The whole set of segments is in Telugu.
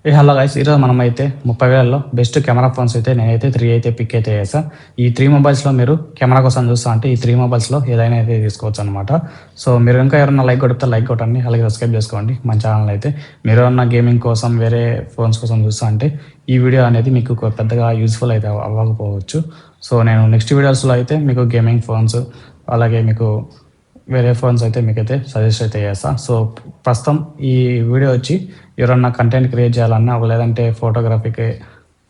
హలో గైస్, ఈరోజు మనమైతే 30,000లో బెస్ట్ కెమెరా ఫోన్స్ అయితే నేనైతే 3 అయితే పిక్ అయితే చేసా. ఈ 3 మొబైల్స్లో మీరు కెమెరా కోసం చూస్తా అంటే ఈ 3 మొబైల్స్లో ఏదైనా అయితే తీసుకోవచ్చు అనమాట. సో మీరు ఇంకా ఎవరైనా లైక్ కొడితే లైక్ కొట్టండి, అలాగే సబ్స్క్రైబ్ చేసుకోండి మన ఛానల్ అయితే. మీరు ఏమన్నా గేమింగ్ కోసం వేరే ఫోన్స్ కోసం చూస్తా అంటే ఈ వీడియో అనేది మీకు పెద్దగా యూస్ఫుల్ అయితే అవ్వకపోవచ్చు. సో నేను నెక్స్ట్ వీడియోస్లో అయితే మీకు గేమింగ్ ఫోన్స్ అలాగే మీకు వేరే ఫోన్స్ అయితే మీకైతే సజెస్ట్ అయితే చేస్తా. సో ప్రస్తుతం ఈ వీడియో వచ్చి ఎవరన్నా కంటెంట్ క్రియేట్ చేయాలన్నా లేదంటే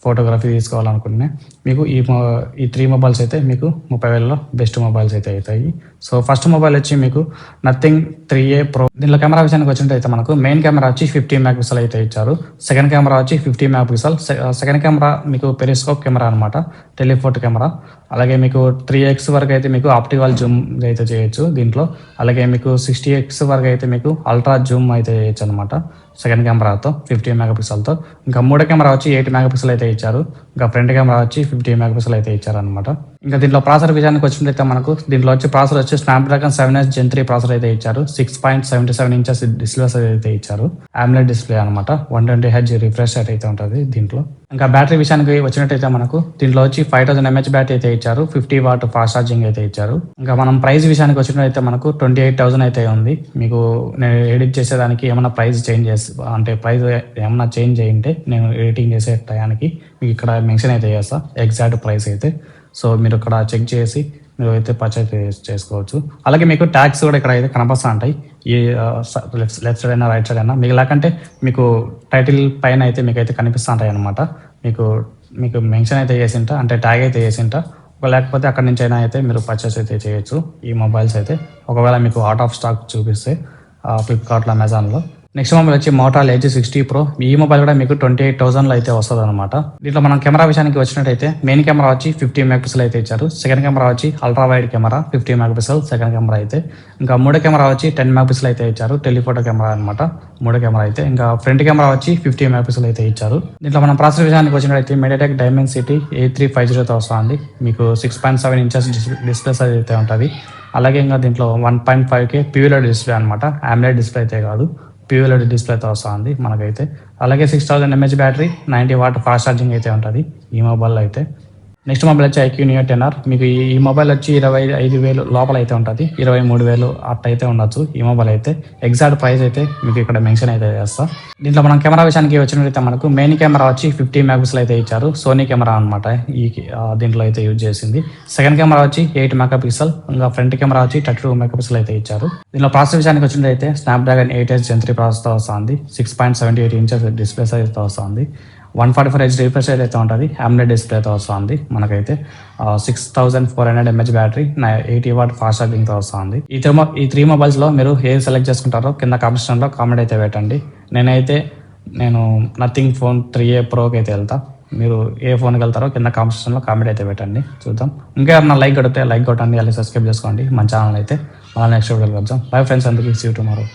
ఫోటోగ్రఫీ తీసుకోవాలనుకుంటే మీకు ఈ 3 మొబైల్స్ అయితే మీకు 30,000లో బెస్ట్ మొబైల్స్ అయితే అవుతాయి. సో ఫస్ట్ మొబైల్ వచ్చి మీకు నథింగ్ 3A Pro. దీనిలో కెమెరా విషయానికి వచ్చినట్టయితే మనకు మెయిన్ కెమెరా వచ్చి 50 మెగాపిక్సెల్ అయితే ఇచ్చారు. సెకండ్ కెమెరా వచ్చి 50 మెగాపిక్సెల్. సెకండ్ కెమెరా మీకు పెరిస్కోప్ కెమెరా అనమాట, టెలిఫోటో కెమెరా. అలాగే మీకు 3x వరకు అయితే మీకు ఆప్టికల్ జూమ్ అయితే చేయొచ్చు దీంట్లో. అలాగే మీకు 60x వరకు అయితే మీకు అల్ట్రా జూమ్ అయితే చేయొచ్చు అనమాట సెకండ్ కెమెరాతో 50 మెగాపిక్సెల్తో. ఇంకా మూడో కెమెరా వచ్చి 8 మెగాపిక్సెల్ అయితే ఇచ్చారు. ఇంకా ఫ్రంట్ కెమెరా వచ్చి 50 మెగాపిక్సెల్ అయితే ఇచ్చారనమాట. ఇంకా దీంట్లో ప్రాసెసర్ విషయానికి వచ్చినట్లయితే మనకు దీంట్లో వచ్చి ప్రాసెసర్ వచ్చి స్నాప్డ్రాగన్ 7S Gen 3 ప్రాసెసర్ అయితే ఇచ్చారు. 6.77 ఇంచెస్ డిస్ప్లేస్ అయితే ఇచ్చారు. AMOLED డిస్ప్లే అనమాట. 120Hz రిఫ్రెష్ రేట్ అయితే ఉంటుంది దీంట్లో. ఇంకా బ్యాటరీ విషయానికి వచ్చినట్టయితే మనకు దీంట్లో వచ్చి 5000 mAh బ్యాటరీ అయితే ఇచ్చారు. 50 వాట్ ఫాస్ట్ ఛార్జింగ్ అయితే ఇచ్చారు. ఇంకా మనం ప్రైస్ విషయానికి వచ్చినట్టయితే మనకు 28,000 అయితే ఉంది. మీకు నేను ఎడిట్ చేసేదానికి ఏమైనా ప్రైస్ అంటే ప్రైస్ ఏమైనా చేంజ్ అయ్యింటే నేను ఎడిటింగ్ చేసే టయానికి మీకు ఇక్కడ మెన్షన్ అయితే చేస్తా ఎగ్జాక్ట్ ప్రైస్ అయితే. సో మీరు ఇక్కడ చెక్ చేసి మీరు అయితే పర్చేస్ చేసుకోవచ్చు. అలాగే మీకు ట్యాగ్స్ కూడా ఇక్కడ అయితే కనపస్తా ఉంటాయి. ఈ లెఫ్ట్ సైడ్ అయినా రైట్ సైడ్ అయినా మీకు లేకంటే మీకు టైటిల్ పైన అయితే మీకు అయితే కనిపిస్తూ ఉంటాయి అనమాట. మీకు మెన్షన్ అయితే చేసింట అంటే ట్యాగ్ అయితే చేసింట. లేకపోతే అక్కడి నుంచి అయినా అయితే మీరు పర్చేస్ అయితే చేయొచ్చు ఈ మొబైల్స్ అయితే, ఒకవేళ మీకు అవుట్ ఆఫ్ స్టాక్ చూపిస్తే ఫ్లిప్కార్ట్లో, అమెజాన్లో. నెక్స్ట్ మొబైల్ వచ్చి మోటోరోలా Edge 60 Pro. ఈ మొబైల్ కూడా మీకు 28,000లో అయితే వస్తుంది అనమాట. దీంట్లో మనం కెమెరా విషయానికి వచ్చినట్టయితే మెయిన్ కెమెరా వచ్చి 50 మెగాపిక్సెల్ అయితే ఇచ్చారు. సెకండ్ కెమెరా వచ్చి ultra wide camera 50 megapixel second camera అయితే. ఇంకా మూడో కెమెరా వచ్చి 10 మెగాపిక్సెల్ అయితే ఇచ్చారు. టెలిఫోటో కెమెరా అనమాట మూడో కెమెరా అయితే. ఇంకా ఫ్రంట్ కెమెరా వచ్చి 50 మెగాపిక్సెల్ అయితే ఇచ్చారు. దీంట్లో మనం ప్రాసెసర్ విషయానికి వచ్చినట్టయితే MediaTek Dimensity 8350తో వస్తుంది. మీకు 6.7 ఇంచెస్ డిస్ప్లే అయితే ఉంటుంది. అలాగే ఇంకా దీంట్లో 1.5K PULED డిస్ప్లే అనమాట, AMOLED డిస్ప్లే అయితే కాదు, PULED డిస్ప్లేతో వస్తుంది మనకైతే. అలాగే 6000 mAh battery, 90 watt fast charging అయితే ఉంటుంది ఈ మొబైల్లో అయితే. నెక్స్ట్ మొబైల్ వచ్చి IQ Neo 10R. మీకు ఈ మొబైల్ వచ్చి 25,000 లోపల అయితే ఉంటుంది, 23,000 అట్ట అయితే ఉండొచ్చు ఈ మొబైల్ అయితే. ఎగ్జాక్ట్ ప్రైస్ అయితే మీకు ఇక్కడ మెన్షన్ అయితే చేస్తా. దీంట్లో మనం కెమెరా విషయానికి వచ్చినట్లయితే మనకు మెయిన్ కెమెరా వచ్చి 50 మెగాపిక్సెల్ అయితే ఇచ్చారు. సోనీ కెమెరా అనమాట దీంట్లో అయితే యూజ్ చేసింది. సెకండ్ కెమెరా వచ్చి 8 మెగాపిక్సెల్. ఇంకా ఫ్రంట్ కెమెరా వచ్చి 32 మెగాపిక్సెల్ అయితే ఇచ్చారు. దీంట్లో ప్రాసెసర్ విషయానికి వచ్చినట్లయితే స్నాప్డ్రాగన్ 8S Gen 3 ప్రాసెసర్తో వస్తుంది. 6.78 ఇంచెస్ డిస్ప్లే సైజ్తో వస్తుంది. 144Hz రిఫ్రెష్ రేట్ అయితే ఉంటుంది. AMOLED డిస్ప్లేతో వస్తుంది మనకైతే. 6400 mAh బ్యాటరీ, 80 వాట్ ఫాస్ట్ ఛార్జింగ్తో వస్తుంది. ఈ 3 మొబైల్స్లో మీరు ఏది సెలెక్ట్ చేసుకుంటారో కింద కామెంట్ కామెంట్ అయితే పెట్టండి. నేను నథింగ్ ఫోన్ 3A Proకి అయితే వెళ్తా. మీరు ఏ ఫోన్కి వెళ్తారో కింద కామెంట్ అయితే పెట్టండి, చూద్దాం. ఇంకా ఏమన్నా లైక్ కొడితే లైక్ కొట్టండి, అలాగే సబ్స్క్రైబ్ చేసుకోండి మన ఛానల్ అయితే. మళ్ళీ నెక్స్ట్ వీడియోకి వద్దాం. బై ఫ్రెండ్స్, అందుకు సీ యు టుమారో.